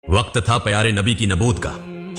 वक्त था प्यारे नबी की नबूत का।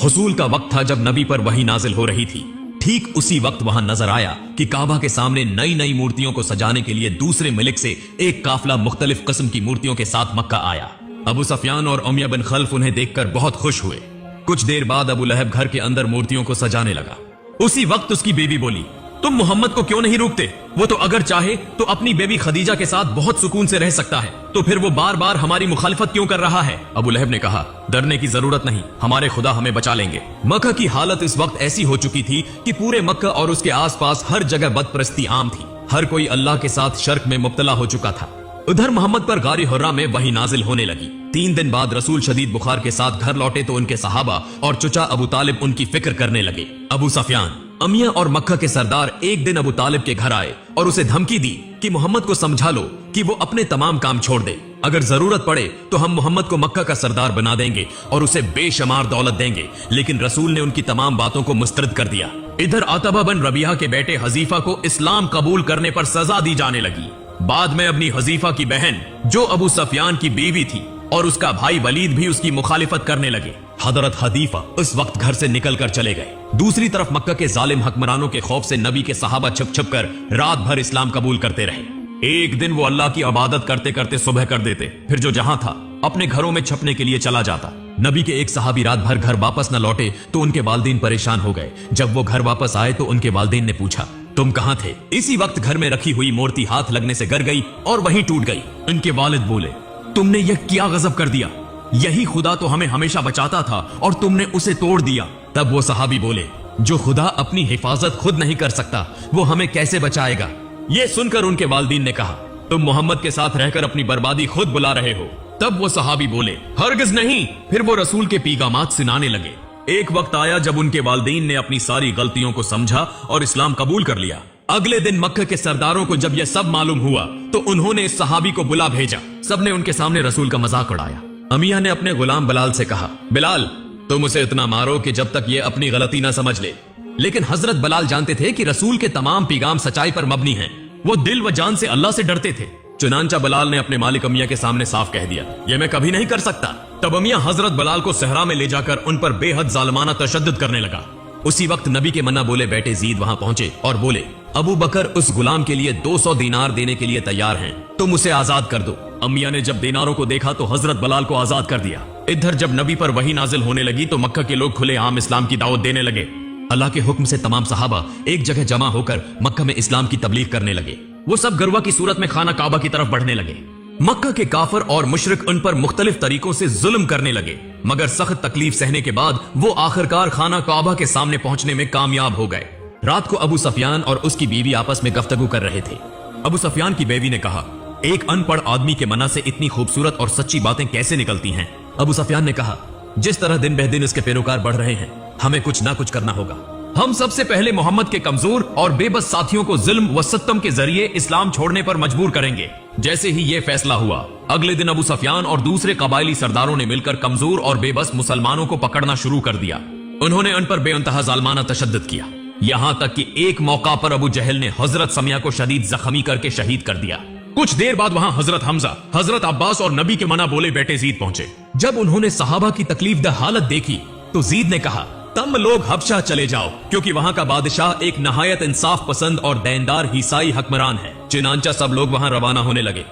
हुसूल का वक्त था जब नबी पर वही नाजिल हो रही थी। ठीक उसी वक्त वहां नजर आया कि काबा के सामने नई नई मूर्तियों को सजाने के लिए दूसरे मुल्क से एक काफिला मुख्तलिफ किस्म की मूर्तियों के साथ मक्का आया। अबू सफियान और उमैया बिन खल्फ उन्हें देखकर बहुत खुश हुए। कुछ देर बाद अबू लहब घर के अंदर मूर्तियों को सजाने लगा। उसी वक्त उसकी बीवी बोली, तुम मोहम्मद को क्यों नहीं रोकते? वो तो अगर चाहे तो अपनी बेबी खदीजा के साथ बहुत सुकून से रह सकता है, तो फिर वो बार बार हमारी मुखालिफत क्यों कर रहा है? अबू लहब ने कहा, डरने की जरूरत नहीं, हमारे खुदा हमें बचा लेंगे। मक्का की हालत इस वक्त ऐसी हो चुकी थी कि पूरे मक्का और उसके आसपास हर जगह बदप्रस्ती आम थी। हर कोई अल्लाह के साथ शर्क में मुब्तला हो चुका था। उधर मोहम्मद पर गारी हुर्रा में वही नाजिल होने लगी। 3 दिन बाद रसूल शदीद बुखार के साथ घर लौटे तो उनके सहाबा और चचा अबू तालिब उनकी फिक्र करने लगे। अबू सफियान, अमिया और मक्का के सरदार एक दिन अबू तालिब के घर आए और उसे धमकी दी कि मोहम्मद को समझा लो कि वो अपने तमाम काम छोड़ दे। अगर जरूरत पड़े तो हम मोहम्मद को मक्का का सरदार बना देंगे और उसे बेशुमार दौलत देंगे। लेकिन रसूल ने उनकी तमाम बातों को मुस्तरद कर दिया। इधर अतबा बिन रबिया के बेटे हजीफा को इस्लाम कबूल करने पर सजा दी जाने लगी। बाद में अपनी हजीफा की बहन जो अबू सफियान की बीवी थी और उसका भाई वलीद भी उसकी मुखालिफत करने लगे। हजरत हदीफा उस वक्त घर से निकल कर चले गए। दूसरी तरफ मक्का के जालिम हुक्मरानों के खौफ से नबी के सहाबा छुप छुप कर रात भर इस्लाम कबूल करते रहे। एक दिन वो अल्लाह की इबादत करते करते सुबह कर देते, फिर जो जहां था अपने घरों में छपने के लिए चला जाता। नबी के एक सहाबी रात भर घर वापस न लौटे तो उनके वालिदैन परेशान हो गए। जब वो घर वापस आए तो उनके वालिदैन ने पूछा, तुम कहां थे? इसी वक्त घर में रखी हुई मूर्ति हाथ लगने से गिर गई और वहीं टूट गई। उनके वालिद बोले, तुमने यह क्या गजब कर दिया? यही खुदा तो हमें हमेशा बचाता था और तुमने उसे तोड़ दिया। तब वो सहाबी बोले, जो खुदा अपनी हिफाजत खुद नहीं कर सकता वो हमें कैसे बचाएगा? ये सुनकर उनके वालिदैन ने कहा, तुम मोहम्मद के साथ रहकर अपनी बर्बादी खुद बुला रहे हो। तब वो सहाबी बोले, हरगिज नहीं। फिर वो रसूल के पीगामात सुनाने लगे। एक वक्त आया जब उनके वालिदैन ने अपनी सारी गलतियों को समझा और इस्लाम कबूल कर लिया। अगले दिन मक्का के सरदारों को जब यह सब मालूम हुआ तो उन्होंने इस सहाबी को बुला भेजा। सबने उनके सामने रसूल का मजाक उड़ाया। अमिया ने अपने गुलाम बिलाल से कहा, बिलाल तुम उसे इतना मारो कि जब तक ये अपनी गलती ना समझ ले। लेकिन हजरत बिलाल जानते थे कि रसूल के तमाम पैगाम सच्चाई पर मबनी हैं। वो दिल व जान से अल्लाह से डरते थे। चुनांचा बिलाल ने अपने मालिक अमिया के सामने साफ कह दिया, ये मैं कभी नहीं कर सकता। तब अमिया हजरत बिलाल को सहरा में ले जाकर उन पर बेहद जालिमाना तशद्दुद करने लगा। उसी वक्त नबी के मन्ना बोले बेटे जीद वहां पहुंचे और बोले, अबू बकर उस गुलाम के लिए 200 दीनार देने के लिए तैयार हैं, तुम उसे आजाद कर दो। अमिया ने जब दीनारों को देखा तो हजरत बिलाल को आजाद कर दिया। इधर जब नबी पर वही नाजिल होने लगी तो मक्का के लोग खुले आम इस्लाम की दावत देने लगे। अल्लाह के हुक्म से तमाम सहाबा एक जगह जमा होकर मक्का में इस्लाम की तबलीग करने लगे। वो सब गरवा की सूरत में खाना काबा की तरफ बढ़ने लगे। मक्का के काफिर और मुशरिक उन पर मुख्तलिफ तरीकों से जुल्म करने लगे, मगर सख्त तकलीफ सहने के बाद वो आखिरकार खाना काबा के सामने पहुंचने में कामयाब हो गए। रात को अबू सफियान और उसकी बीवी आपस में गफ्तगू कर रहे थे। अबू सफियान की बीवी ने कहा, एक अनपढ़ आदमी के मना से इतनी खूबसूरत और सच्ची बातें कैसे निकलती हैं? अबू सफियान ने कहा, जिस तरह दिन ब दिन इसके पैरोकार बढ़ रहे हैं, हमें कुछ ना कुछ करना होगा। हम सबसे पहले मोहम्मद के कमजोर और बेबस साथियों को जुल्म व सितम के जरिए इस्लाम छोड़ने पर मजबूर करेंगे। जैसे ही ये फैसला हुआ, अगले दिन अबू सफियान और दूसरे कबायली सरदारों ने मिलकर कमजोर और बेबस मुसलमानों को पकड़ना शुरू कर दिया। उन्होंने उन पर बेइंतहा जालिमाना तशद्दुद किया, यहाँ तक कि एक मौका पर अबू जहल ने हजरत समिया को शदीद जख्मी करके शहीद कर दिया। कुछ देर बाद वहां हजरत हमजा, हजरत अब्बास और नबी के मना बोले बेटे जीद पहुंचे। जब उन्होंने सहाबा की तकलीफदह हालत देखी तो जीद ने कहा, तुम लोग हबशा चले जाओ, क्योंकि वहां का बादशाह एक नहायत इंसाफ पसंद और दीनदार ईसाई हुक्मरान है। चुनांचा सब लोग वहां रवाना होने लगे।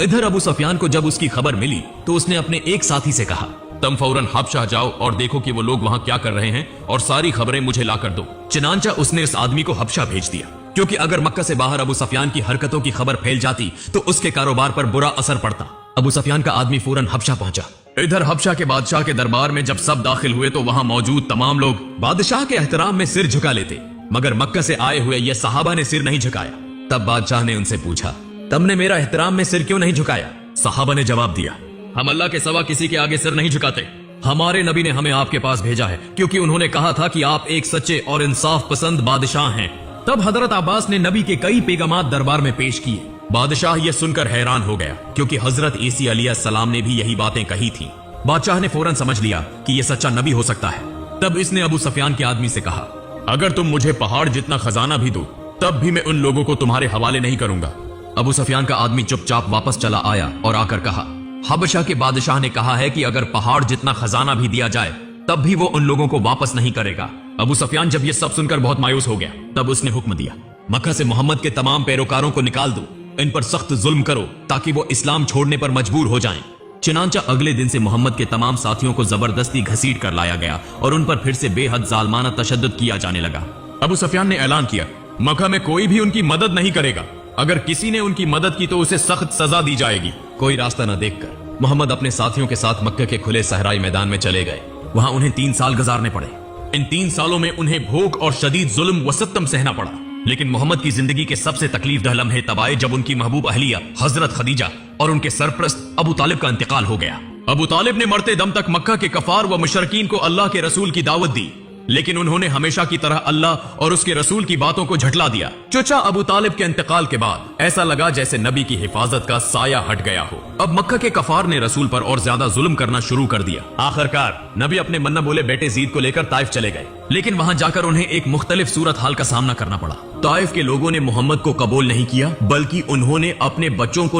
इधर अबू सफियान को जब उसकी खबर मिली तो उसने अपने एक साथी से कहा, तुम फौरन हबशा जाओ और देखो कि वो लोग वहां क्या कर रहे हैं और सारी खबरें मुझे ला कर दो। चुनांचा उसने इस आदमी को हबशा भेज दिया, क्योंकि अगर मक्का से बाहर अबू सफियान की हरकतों की खबर फैल जाती तो उसके कारोबार पर बुरा असर पड़ता। अबू सफियान का आदमी फौरन हबशा पहुंचा। इधर हबशा के बादशाह के दरबार में जब सब दाखिल हुए तो वहां मौजूद तमाम लोग बादशाह के एहतराम में सिर झुका लेते, मगर मक्का से आए हुए ये सहाबा ने सिर नहीं झुकाया। तब बादशाह ने उनसे पूछा, तुमने मेरा एहतराम में सिर क्यों नहीं झुकाया? सहाबा ने जवाब दिया, हम अल्लाह के सिवा किसी के आगे सिर नहीं झुकाते। हमारे नबी ने हमें आपके पास भेजा है, क्योंकि उन्होंने कहा था कि आप एक सच्चे और इंसाफ पसंद बादशाह हैं। तब हजरत अब्बास ने नबी के कई पैगामात दरबार में पेश किए। बादशाह ये सुनकर हैरान हो गया, क्योंकि हजरत ईसी अलैहिस्सलाम ने भी यही बातें कही थी। बादशाह ने फौरन समझ लिया कि यह सच्चा नबी हो सकता है। तब इसने अबू सफियान के आदमी से कहा, अगर तुम मुझे पहाड़ जितना खजाना भी दो तब भी मैं उन लोगों को तुम्हारे हवाले नहीं करूंगा। अबू सफियान का आदमी चुपचाप वापस चला आया और आकर कहा, हबशा के बादशाह ने कहा है कि अगर पहाड़ जितना खजाना भी दिया जाए तब भी वो उन लोगों को वापस नहीं करेगा। अबू सुफियान जब ये सब सुनकर बहुत मायूस हो गया, तब उसने हुक्म दिया, मक्का से मोहम्मद के तमाम पैरोकारों को निकाल दो, इन पर सख्त जुल्म करो ताकि वो इस्लाम छोड़ने पर मजबूर हो जाएं। चुनांचा अगले दिन से मोहम्मद के तमाम साथियों को जबरदस्ती घसीट कर लाया गया और उन पर फिर से बेहद जालमाना तशद्दुद किया जाने लगा। अबू सुफियान ने ऐलान किया, मक्का में कोई भी उनकी मदद नहीं करेगा। अगर किसी ने उनकी मदद की तो उसे सख्त सजा दी जाएगी। कोई रास्ता न देखकर मोहम्मद अपने साथियों के साथ मक्के के खुले सहराई मैदान में चले गए। वहां उन्हें 3 साल गुजारने पड़े। इन 3 सालों में उन्हें भूख और शदीद जुल्म व सितम सहना पड़ा। लेकिन मोहम्मद की जिंदगी के सबसे तकलीफदह लम्हे तब आए जब उनकी महबूब अहलिया हजरत खदीजा और उनके सरप्रस्त अबू तालिब का इंतकाल हो गया। अबू तालिब ने मरते दम तक मक्का के कफार व मुशरकीन को अल्लाह के रसूल की दावत दी, लेकिन उन्होंने हमेशा की तरह अल्लाह और उसके रसूल की बातों को झटला दिया। चचा अबू तालिब के इंतकाल के बाद ऐसा लगा जैसे नबी की हिफाजत का साया हट गया हो। अब मक्का के कफार ने रसूल पर और ज्यादा जुल्म करना शुरू कर दिया। आखिरकार नबी अपने मन्ना बोले बेटे जीद को लेकर ताइफ चले गए, लेकिन वहां जाकर उन्हें एक मुख्तलिफ सूरत हाल का सामना करना पड़ा। ताइफ के लोगों ने मोहम्मद को कबूल नहीं किया, बल्कि उन्होंने अपने बच्चों को